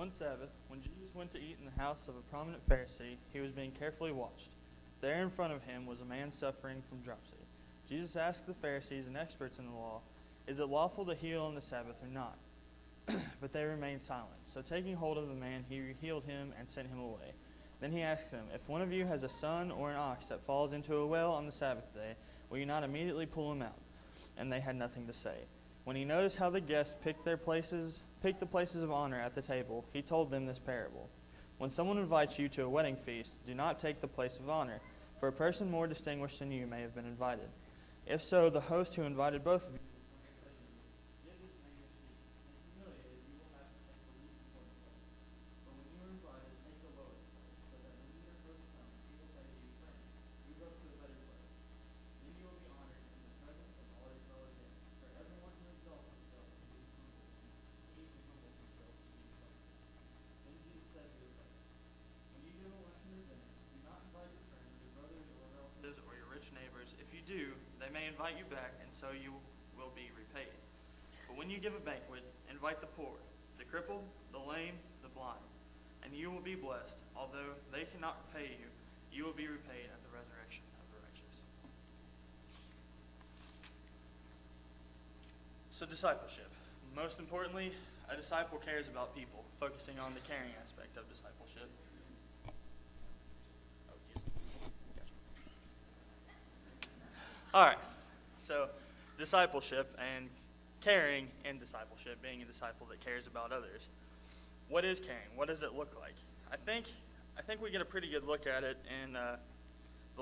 One Sabbath, when Jesus went to eat in the house of a prominent Pharisee, he was being carefully watched. There in front of him was a man suffering from dropsy. Jesus asked the Pharisees and experts in the law, "Is it lawful to heal on the Sabbath or not?" But they remained silent. So taking hold of the man, he healed him and sent him away. Then he asked them, "If one of you has a son or an ox that falls into a well on the Sabbath day, will you not immediately pull him out?" And they had nothing to say. When he noticed how the guests picked the places of honor at the table, he told them this parable. When someone invites you to a wedding feast, do not take the place of honor, for a person more distinguished than you may have been invited. If so, the host who invited both of you or your rich neighbors. If you do, they may invite you back, and so you will be repaid. But when you give a banquet, invite the poor, the crippled, the lame, the blind, and you will be blessed. Although they cannot repay you, you will be repaid at the resurrection of the righteous. So discipleship. Most importantly, a disciple cares about people, focusing on the caring aspect of discipleship. All right, so discipleship and caring in discipleship, being a disciple that cares about others. What is caring? What does it look like? I think we get a pretty good look at it in the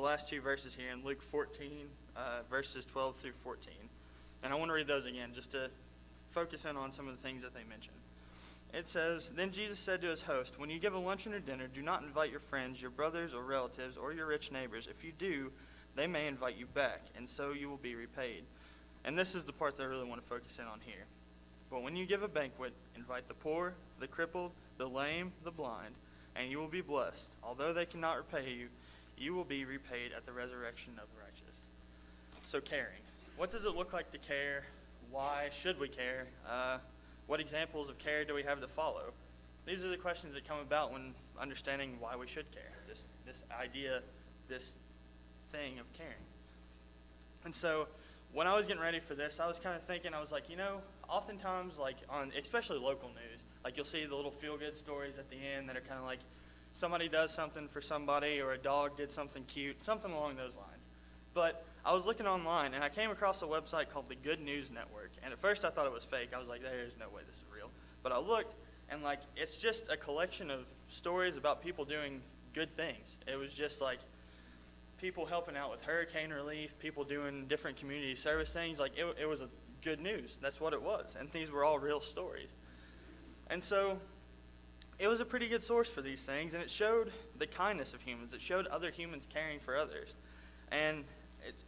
last two verses here in Luke 14, verses 12 through 14. And I want to read those again just to focus in on some of the things that they mention. It says, "Then Jesus said to his host, 'When you give a luncheon or dinner, do not invite your friends, your brothers or relatives, or your rich neighbors. If you do, they may invite you back, and so you will be repaid.'" And this is the part that I really want to focus in on here. "But when you give a banquet, invite the poor, the crippled, the lame, the blind, and you will be blessed. Although they cannot repay you, you will be repaid at the resurrection of the righteous." So caring. What does it look like to care? Why should we care? What examples of care do we have to follow? These are the questions that come about when understanding why we should care. This idea, this thing of caring. And so when I was getting ready for this, I was kind of thinking, I was like, oftentimes like on especially local news, like you'll see the little feel-good stories at the end that are kind of like somebody does something for somebody or a dog did something cute, something along those lines. But I was looking online and I came across a website called the Good News Network. And at first I thought it was fake. I was like, there's no way this is real. But I looked and like it's just a collection of stories about people doing good things. It was just like people helping out with hurricane relief, people doing different community service things. Like it was a good news. That's what it was. And these were all real stories. And so it was a pretty good source for these things. And it showed the kindness of humans. It showed other humans caring for others. And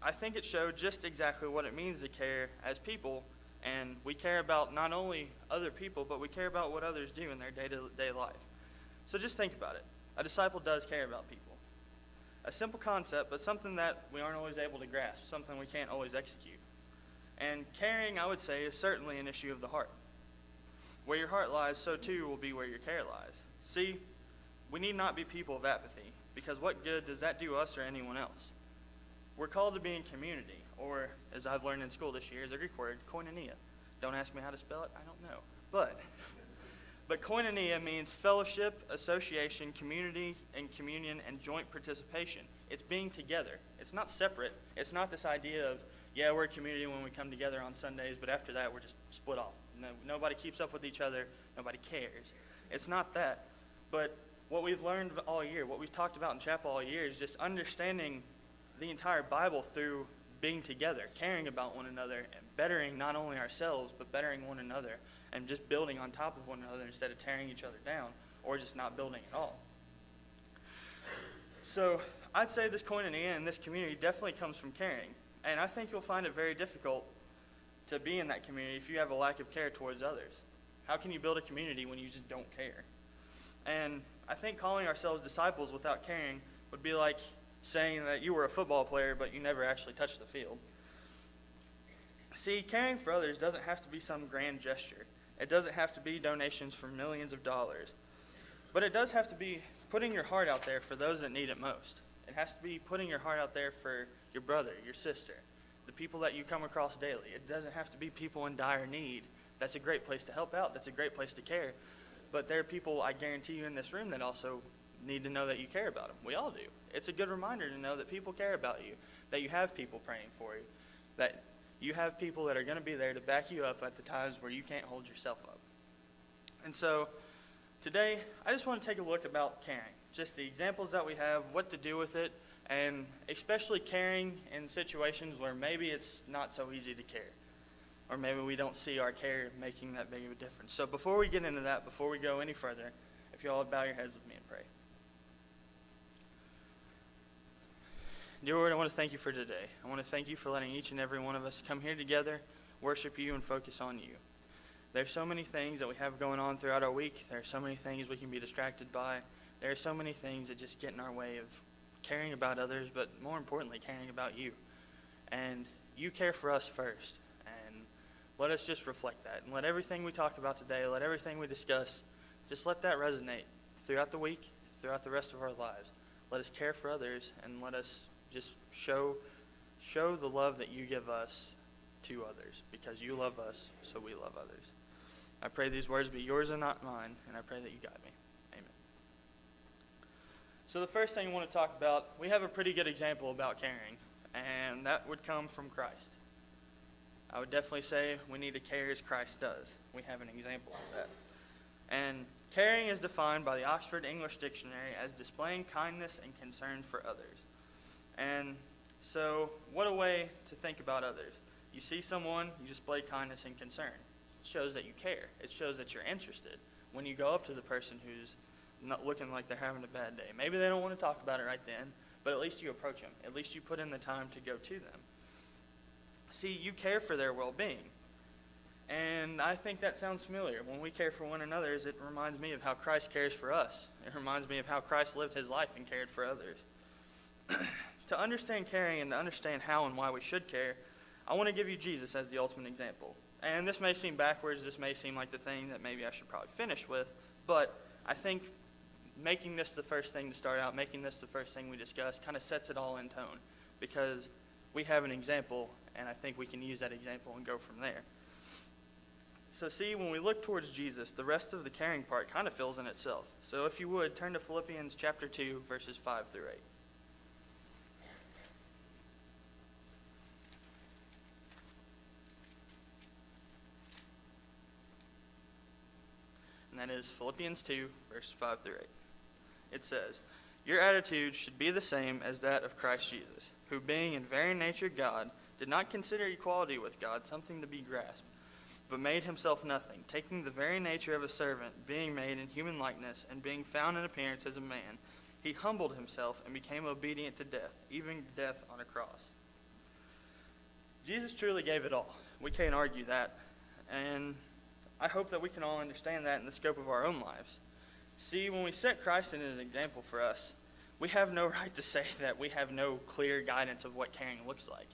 I think it showed just exactly what it means to care as people. And we care about not only other people, but we care about what others do in their day-to-day life. So just think about it. A disciple does care about people. A simple concept, but something that we aren't always able to grasp, something we can't always execute. And caring, I would say, is certainly an issue of the heart. Where your heart lies, so too will be where your care lies. See, we need not be people of apathy, because what good does that do us or anyone else? We're called to be in community, or as I've learned in school this year, is a Greek word, koinonia. Don't ask me how to spell it, I don't know. But koinonia means fellowship, association, community, and communion, and joint participation. It's being together. It's not separate. It's not this idea of, yeah, we're a community when we come together on Sundays, but after that we're just split off. Nobody keeps up with each other. Nobody cares. It's not that. But what we've learned all year, what we've talked about in chapel all year, is just understanding the entire Bible through being together, caring about one another, and bettering not only ourselves, but bettering one another, and just building on top of one another instead of tearing each other down, or just not building at all. So I'd say this koinonia and this community definitely comes from caring, and I think you'll find it very difficult to be in that community if you have a lack of care towards others. How can you build a community when you just don't care? And I think calling ourselves disciples without caring would be like saying that you were a football player, but you never actually touched the field. See, caring for others doesn't have to be some grand gesture. It doesn't have to be donations for millions of dollars. But it does have to be putting your heart out there for those that need it most. It has to be putting your heart out there for your brother, your sister, the people that you come across daily. It doesn't have to be people in dire need. That's a great place to help out. That's a great place to care. But there are people, I guarantee you, in this room that also need to know that you care about them. We all do. It's a good reminder to know that people care about you, that you have people praying for you, that you have people that are going to be there to back you up at the times where you can't hold yourself up. And so today, I just want to take a look about caring, just the examples that we have, what to do with it, and especially caring in situations where maybe it's not so easy to care, or maybe we don't see our care making that big of a difference. So before we get into that, before we go any further, if you all would bow your heads with me and pray. Dear Lord, I want to thank you for today. I want to thank you for letting each and every one of us come here together, worship you, and focus on you. There's so many things that we have going on throughout our week. There are so many things we can be distracted by. There are so many things that just get in our way of caring about others, but more importantly, caring about you. And you care for us first. And let us just reflect that. And let everything we talk about today, let everything we discuss, just let that resonate throughout the week, throughout the rest of our lives. Let us care for others, and let us just show the love that you give us to others, because you love us, so we love others. I pray these words be yours and not mine, and I pray that you guide me. Amen. So the first thing I want to talk about, we have a pretty good example about caring, and that would come from Christ. I would definitely say we need to care as Christ does. We have an example of that. And caring is defined by the Oxford English Dictionary as displaying kindness and concern for others. And so what a way to think about others. You see someone, you display kindness and concern. It shows that you care. It shows that you're interested. When you go up to the person who's not looking like they're having a bad day, maybe they don't want to talk about it right then, but at least you approach them. At least you put in the time to go to them. See, you care for their well-being. And I think that sounds familiar. When we care for one another, it reminds me of how Christ cares for us. It reminds me of how Christ lived his life and cared for others. To understand caring and to understand how and why we should care, I want to give you Jesus as the ultimate example. And this may seem backwards, this may seem like the thing that maybe I should probably finish with, but I think making this the first thing to start out, making this the first thing we discuss, kind of sets it all in tone, because we have an example, and I think we can use that example and go from there. So see, when we look towards Jesus, the rest of the caring part kind of fills in itself. So if you would, turn to Philippians chapter 2, verses 5 through 8. And that is Philippians 2, verse 5 through 8. It says, "Your attitude should be the same as that of Christ Jesus, who being in very nature God, did not consider equality with God something to be grasped, but made himself nothing, taking the very nature of a servant, being made in human likeness, and being found in appearance as a man, he humbled himself and became obedient to death, even death on a cross." Jesus truly gave it all. We can't argue that. And I hope that we can all understand that in the scope of our own lives. See, when we set Christ in as an example for us, we have no right to say that we have no clear guidance of what caring looks like.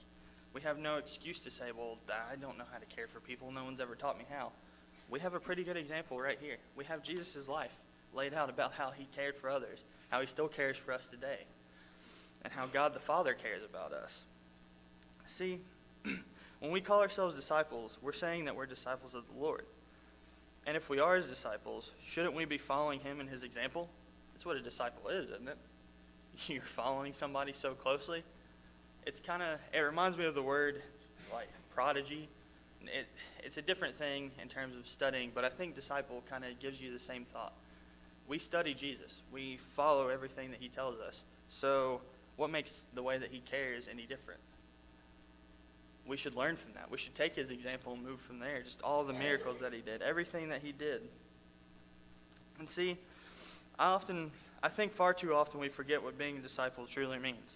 We have no excuse to say, well, I don't know how to care for people. No one's ever taught me how. We have a pretty good example right here. We have Jesus' life laid out about how he cared for others, how he still cares for us today, and how God the Father cares about us. See, when we call ourselves disciples, we're saying that we're disciples of the Lord. And if we are his disciples, shouldn't we be following him in his example? That's what a disciple is, isn't it? You're following somebody so closely. It reminds me of the word like prodigy. It's a different thing in terms of studying, but I think disciple kind of gives you the same thought. We study Jesus. We follow everything that he tells us. So what makes the way that he cares any different? We should learn from that. We should take his example and move from there. Just all the miracles that he did, everything that he did. And see, I think far too often we forget what being a disciple truly means.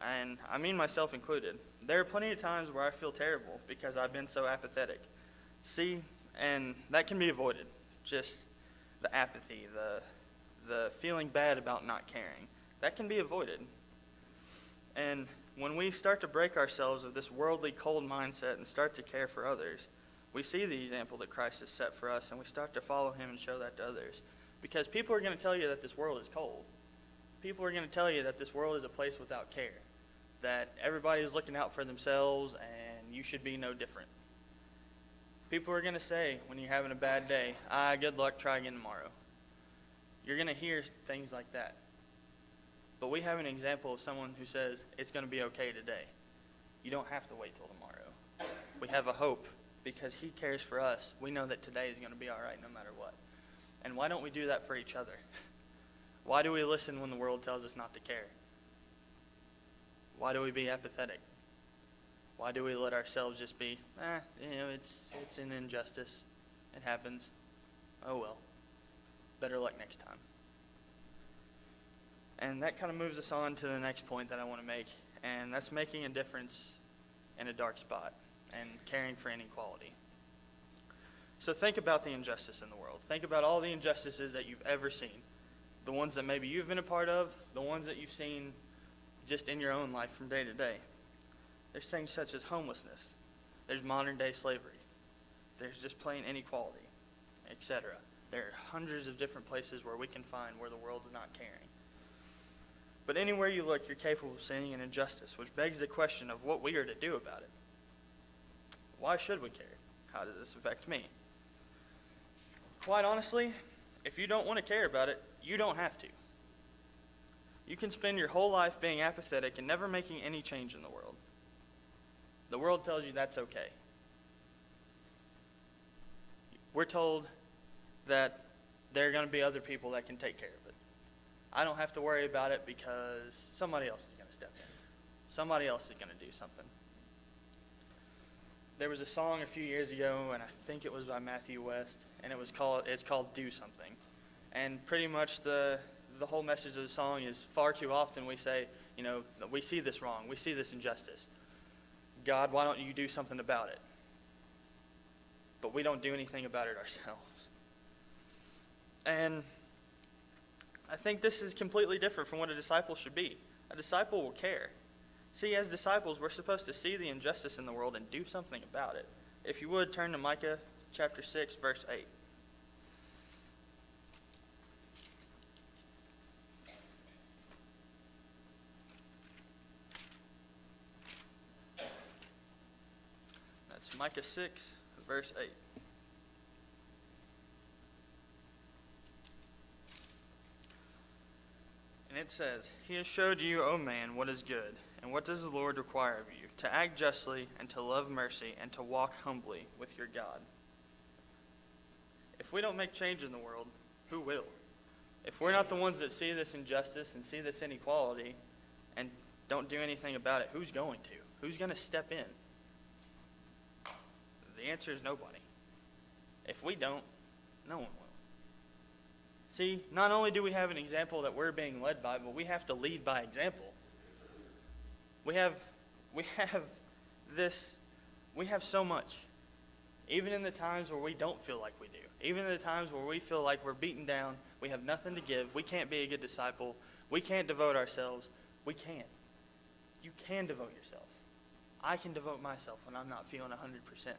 And I mean myself included. There are plenty of times where I feel terrible because I've been so apathetic. See, and that can be avoided. Just the apathy, the feeling bad about not caring. That can be avoided. And when we start to break ourselves of this worldly, cold mindset and start to care for others, we see the example that Christ has set for us, and we start to follow him and show that to others. Because people are going to tell you that this world is cold. People are going to tell you that this world is a place without care, that everybody is looking out for themselves and you should be no different. People are going to say when you're having a bad day, good luck, try again tomorrow. You're going to hear things like that. But we have an example of someone who says it's going to be okay today. You don't have to wait till tomorrow. We have a hope because he cares for us. We know that today is going to be all right no matter what. And why don't we do that for each other? Why do we listen when the world tells us not to care? Why do we be apathetic? Why do we let ourselves just be, it's an injustice. It happens. Oh well. Better luck next time. And that kind of moves us on to the next point that I want to make, and that's making a difference in a dark spot and caring for inequality. So think about the injustice in the world. Think about all the injustices that you've ever seen. The ones that maybe you've been a part of, the ones that you've seen just in your own life from day to day. There's things such as homelessness. There's modern day slavery. There's just plain inequality, etc. There are hundreds of different places where we can find where the world's not caring. But anywhere you look, you're capable of seeing an injustice, which begs the question of what we are to do about it. Why should we care? How does this affect me? Quite honestly, if you don't want to care about it, you don't have to. You can spend your whole life being apathetic and never making any change in the world. The world tells you that's okay. We're told that there are going to be other people that can take care of it. I don't have to worry about it because somebody else is going to step in. Somebody else is going to do something. There was a song a few years ago, and I think it was by Matthew West, and it's called Do Something. And pretty much the whole message of the song is far too often we say, we see this wrong, we see this injustice. God, why don't you do something about it? But we don't do anything about it ourselves. And I think this is completely different from what a disciple should be. A disciple will care. See, as disciples, we're supposed to see the injustice in the world and do something about it. If you would, turn to Micah chapter 6, verse 8. That's Micah 6, verse 8. And it says, He has showed you, O man, what is good, and what does the Lord require of you? To act justly, and to love mercy, and to walk humbly with your God. If we don't make change in the world, who will? If we're not the ones that see this injustice and see this inequality and don't do anything about it, who's going to? Who's going to step in? The answer is nobody. If we don't, no one will. See, not only do we have an example that we're being led by, but we have to lead by example. We have so much. Even in the times where we don't feel like we do. Even in the times where we feel like we're beaten down, we have nothing to give, we can't be a good disciple, we can't devote ourselves, we can. You can devote yourself. I can devote myself when I'm not feeling 100%.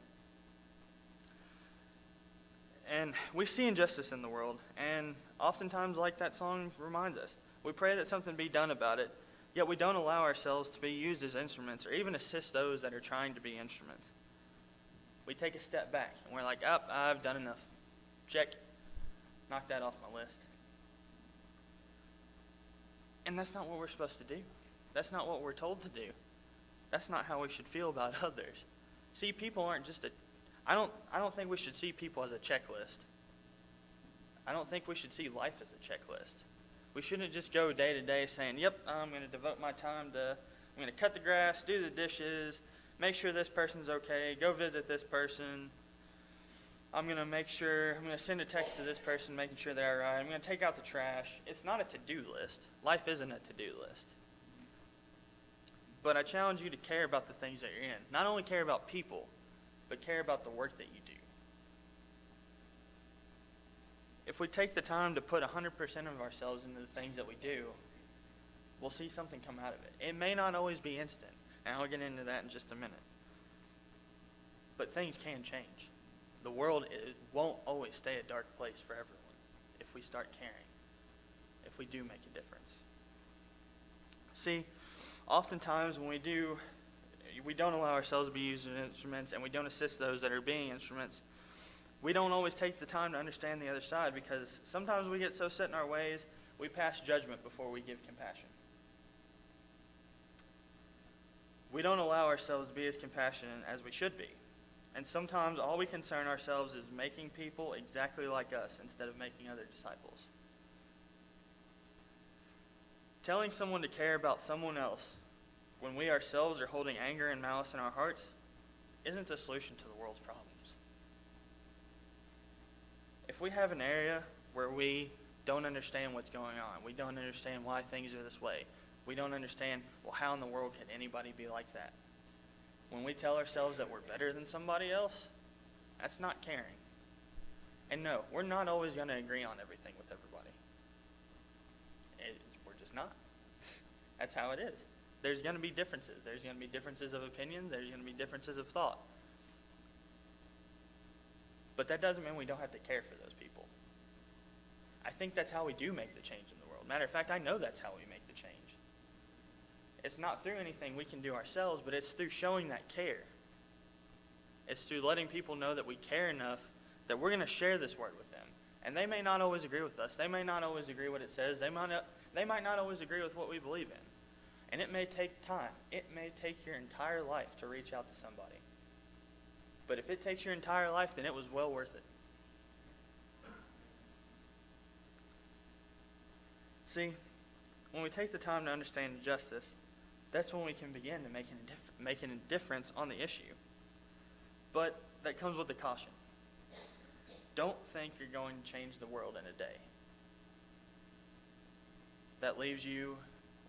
And we see injustice in the world, and oftentimes, like that song reminds us, we pray that something be done about it, yet we don't allow ourselves to be used as instruments or even assist those that are trying to be instruments. We take a step back, and we're like, I've done enough. Check. Knock that off my list. And that's not what we're supposed to do. That's not what we're told to do. That's not how we should feel about others. See, people aren't just I don't think we should see people as a checklist. I don't think we should see life as a checklist. We shouldn't just go day to day saying, yep, I'm going to devote my time I'm going to cut the grass, do the dishes, make sure this person's okay, go visit this person. I'm going to send a text to this person making sure they're all right. I'm going to take out the trash. It's not a to-do list. Life isn't a to-do list. But I challenge you to care about the things that you're in. Not only care about people, but care about the work that you do. If we take the time to put 100% of ourselves into the things that we do, we'll see something come out of it. It may not always be instant, and I'll get into that in just a minute. But things can change. The world won't always stay a dark place for everyone. if we start caring, if we do make a difference. See, oftentimes when we don't allow ourselves to be used as instruments, and we don't assist those that are being instruments, we don't always take the time to understand the other side, because sometimes we get so set in our ways, we pass judgment before we give compassion. We don't allow ourselves to be as compassionate as we should be. And sometimes all we concern ourselves is making people exactly like us instead of making other disciples. Telling someone to care about someone else when we ourselves are holding anger and malice in our hearts isn't a solution to the world's problems. If we have an area where we don't understand what's going on, we don't understand why things are this way, we don't understand, well, how in the world could anybody be like that? When we tell ourselves that we're better than somebody else, that's not caring. And no, we're not always going to agree on everything with everybody. We're just not. That's how it is. There's going to be differences. There's going to be differences of opinion. There's going to be differences of thought. But that doesn't mean we don't have to care for those people. I think that's how we do make the change in the world. Matter of fact, I know that's how we make the change. It's not through anything we can do ourselves, but it's through showing that care. It's through letting people know that we care enough that we're going to share this word with them. And they may not always agree with us. They may not always agree what it says. They might not always agree with what we believe in. And it may take time. It may take your entire life to reach out to somebody. But if it takes your entire life, then it was well worth it. See, when we take the time to understand justice, that's when we can begin to make a difference on the issue. But that comes with a caution. Don't think you're going to change the world in a day. That leaves you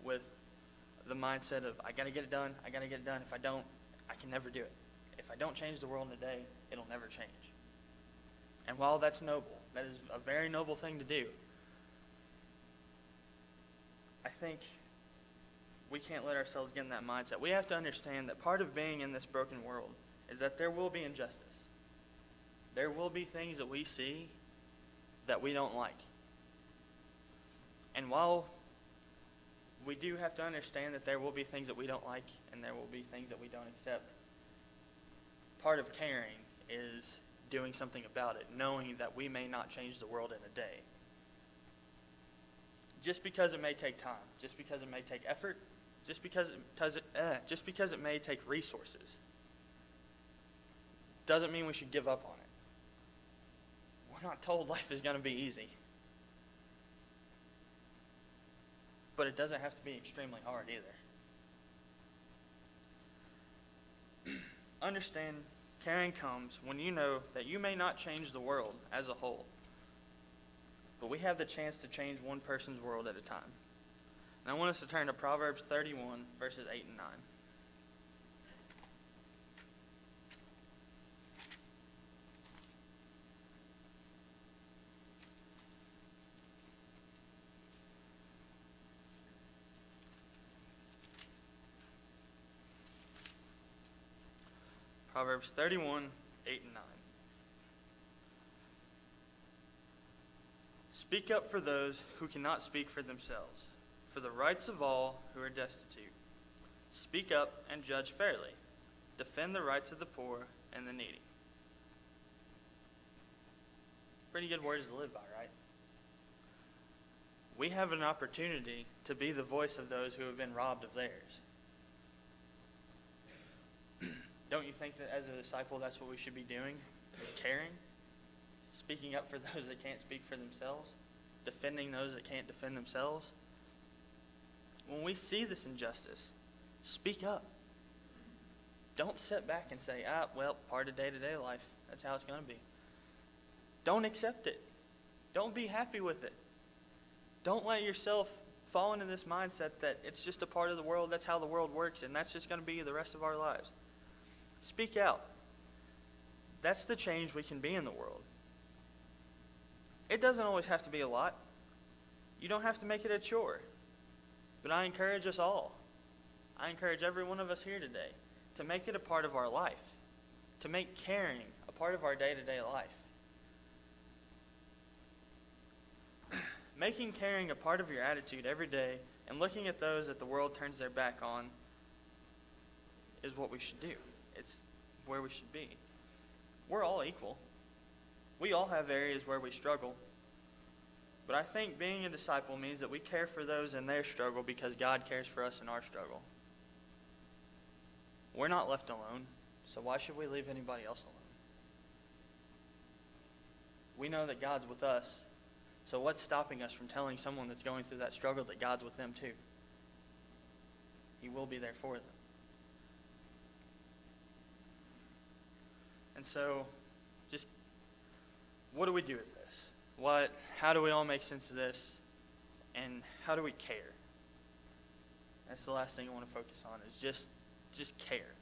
with the mindset of, I got to get it done, I got to get it done. If I don't, I can never do it. If I don't change the world in a day, it'll never change. And while that's noble, that is a very noble thing to do, I think we can't let ourselves get in that mindset. We have to understand that part of being in this broken world is that there will be injustice. There will be things that we see that we don't like. And while we do have to understand that there will be things that we don't like and there will be things that we don't accept, part of caring is doing something about it, knowing that we may not change the world in a day. Just because it may take time, just because it may take effort, just because it may take resources, doesn't mean we should give up on it. We're not told life is going to be easy. But it doesn't have to be extremely hard either. Understand, caring comes when you know that you may not change the world as a whole, but we have the chance to change one person's world at a time. And I want us to turn to Proverbs 31, verses 8 and 9. Proverbs 31, 8 and 9. Speak up for those who cannot speak for themselves, for the rights of all who are destitute. Speak up and judge fairly. Defend the rights of the poor and the needy. Pretty good words to live by, right? We have an opportunity to be the voice of those who have been robbed of theirs. Don't you think that as a disciple that's what we should be doing? Is caring? Speaking up for those that can't speak for themselves? Defending those that can't defend themselves? When we see this injustice, speak up. Don't sit back and say, well, part of day-to-day life. That's how it's going to be. Don't accept it. Don't be happy with it. Don't let yourself fall into this mindset that it's just a part of the world, that's how the world works, and that's just going to be the rest of our lives. Speak out. That's the change we can be in the world. It doesn't always have to be a lot. You don't have to make it a chore. But I encourage us all. I encourage every one of us here today to make it a part of our life, to make caring a part of our day-to-day life. making caring a part of your attitude every day and looking at those that the world turns their back on is what we should do. It's where we should be. We're all equal. We all have areas where we struggle. But I think being a disciple means that we care for those in their struggle because God cares for us in our struggle. We're not left alone, so why should we leave anybody else alone? We know that God's with us, so what's stopping us from telling someone that's going through that struggle that God's with them too? He will be there for them. And so, just what do we do with this? How do we all make sense of this? And how do we care? That's the last thing I want to focus on, is just care.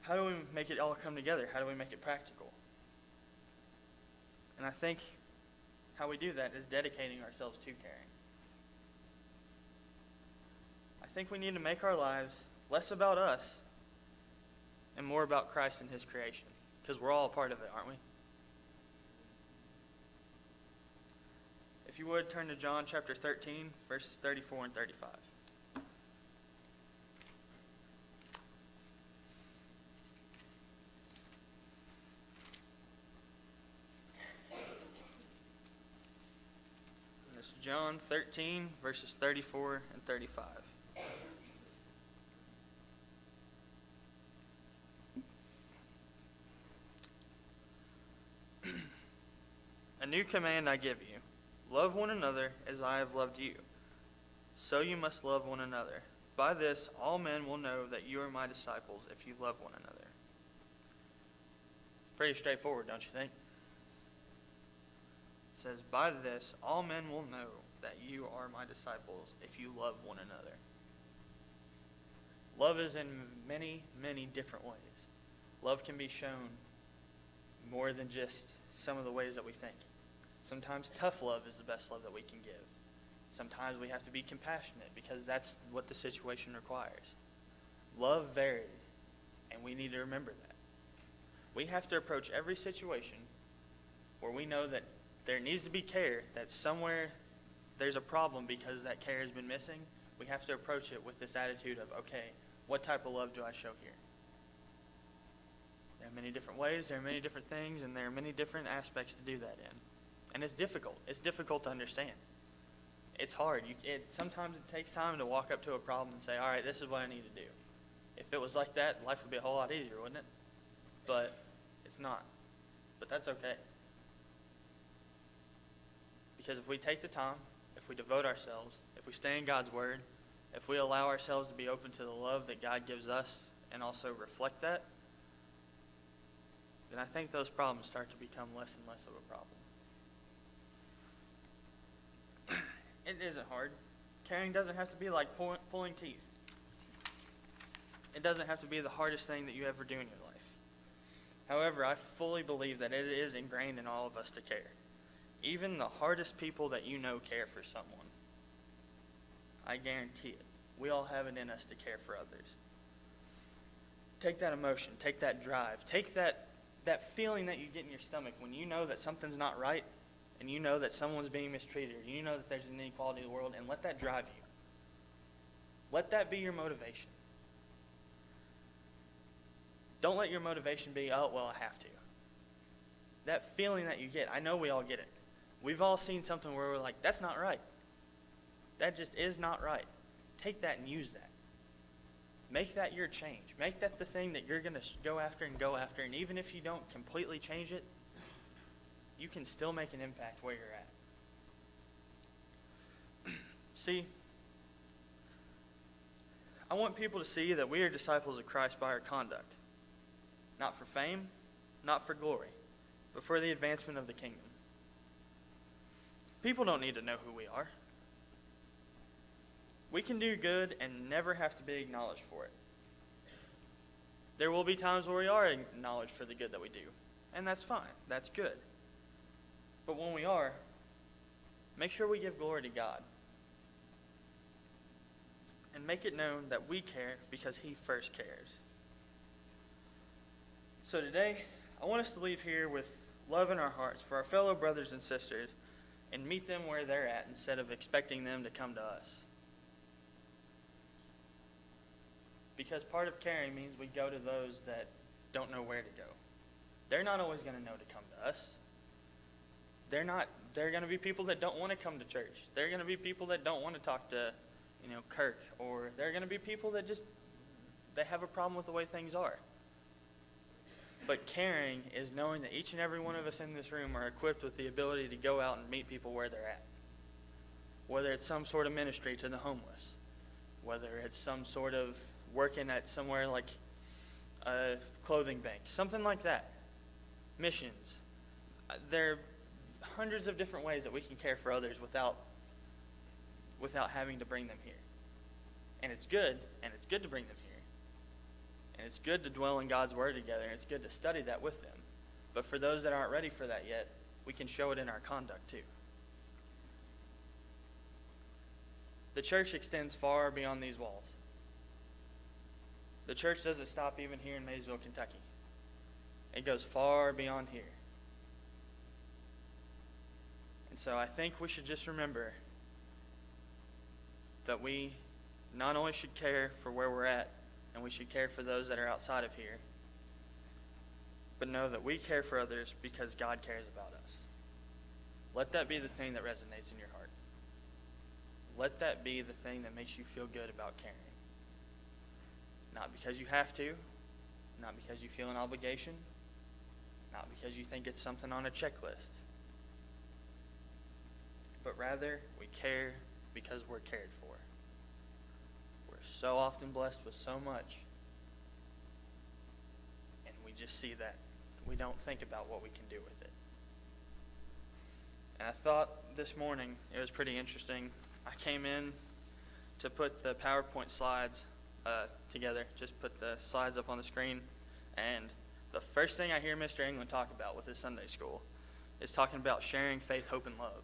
How do we make it all come together? How do we make it practical? And I think how we do that is dedicating ourselves to caring. I think we need to make our lives less about us and more about Christ and his creation, because we're all a part of it, aren't we? If you would, turn to John chapter 13, verses 34 and 35. It's John 13, verses 34 and 35. A new command I give you. Love one another as I have loved you. So you must love one another. By this, all men will know that you are my disciples if you love one another. Pretty straightforward, don't you think? It says, by this, all men will know that you are my disciples if you love one another. Love is in many, many different ways. Love can be shown more than just some of the ways that we think. Sometimes tough love is the best love that we can give. Sometimes we have to be compassionate because that's what the situation requires. Love varies, and we need to remember that. We have to approach every situation where we know that there needs to be care, that somewhere there's a problem because that care has been missing. We have to approach it with this attitude of, okay, what type of love do I show here? There are many different ways, there are many different things, and there are many different aspects to do that in. And it's difficult. It's difficult to understand. It's hard. Sometimes it takes time to walk up to a problem and say, all right, this is what I need to do. If it was like that, life would be a whole lot easier, wouldn't it? But it's not. But that's okay. Because if we take the time, if we devote ourselves, if we stay in God's Word, if we allow ourselves to be open to the love that God gives us and also reflect that, then I think those problems start to become less and less of a problem. It isn't hard. Caring doesn't have to be like pulling teeth. It doesn't have to be the hardest thing that you ever do in your life. However, I fully believe that it is ingrained in all of us to care. Even the hardest people that you know care for someone. I guarantee it. We all have it in us to care for others. Take that emotion, take that drive, take that feeling that you get in your stomach when you know that something's not right, and you know that someone's being mistreated, or you know that there's an inequality in the world, and let that drive you. Let that be your motivation. Don't let your motivation be, oh, well, I have to. That feeling that you get, I know we all get it. We've all seen something where we're like, that's not right. That just is not right. Take that and use that. Make that your change. Make that the thing that you're going to go after. And even if you don't completely change it, you can still make an impact where you're at. See, I want people to see that we are disciples of Christ by our conduct. Not for fame, not for glory, but for the advancement of the kingdom. People don't need to know who we are. We can do good and never have to be acknowledged for it. There will be times where we are acknowledged for the good that we do, and that's fine. That's good. But when we are, make sure we give glory to God. And make it known that we care because He first cares. So today, I want us to leave here with love in our hearts for our fellow brothers and sisters and meet them where they're at instead of expecting them to come to us. Because part of caring means we go to those that don't know where to go. They're not always going to know to come to us. There are going to be people that don't want to come to church. There are going to be people that don't want to talk to, Kirk. Or there are going to be people that they have a problem with the way things are. But caring is knowing that each and every one of us in this room are equipped with the ability to go out and meet people where they're at. Whether it's some sort of ministry to the homeless. Whether it's some sort of working at somewhere like a clothing bank. Something like that. Missions. There are hundreds of different ways that we can care for others without having to bring them here. And it's good to bring them here. And it's good to dwell in God's Word together, and it's good to study that with them. But for those that aren't ready for that yet, we can show it in our conduct too. The church extends far beyond these walls. The church doesn't stop even here in Maysville, Kentucky. It goes far beyond here. And so I think we should just remember that we not only should care for where we're at, and we should care for those that are outside of here, but know that we care for others because God cares about us. Let that be the thing that resonates in your heart. Let that be the thing that makes you feel good about caring. Not because you have to, not because you feel an obligation, not because you think it's something on a checklist, but rather we care because we're cared for. We're so often blessed with so much, and we just see that. We don't think about what we can do with it. And I thought this morning it was pretty interesting. I came in to put the PowerPoint slides together, just put the slides up on the screen, and the first thing I hear Mr. England talk about with his Sunday school is talking about sharing faith, hope, and love.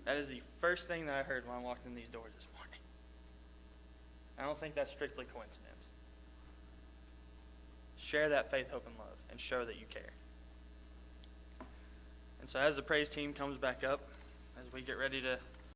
That is the first thing that I heard when I walked in these doors this morning. I don't think that's strictly coincidence. Share that faith, hope, and love, and show that you care. And so as the praise team comes back up, as we get ready to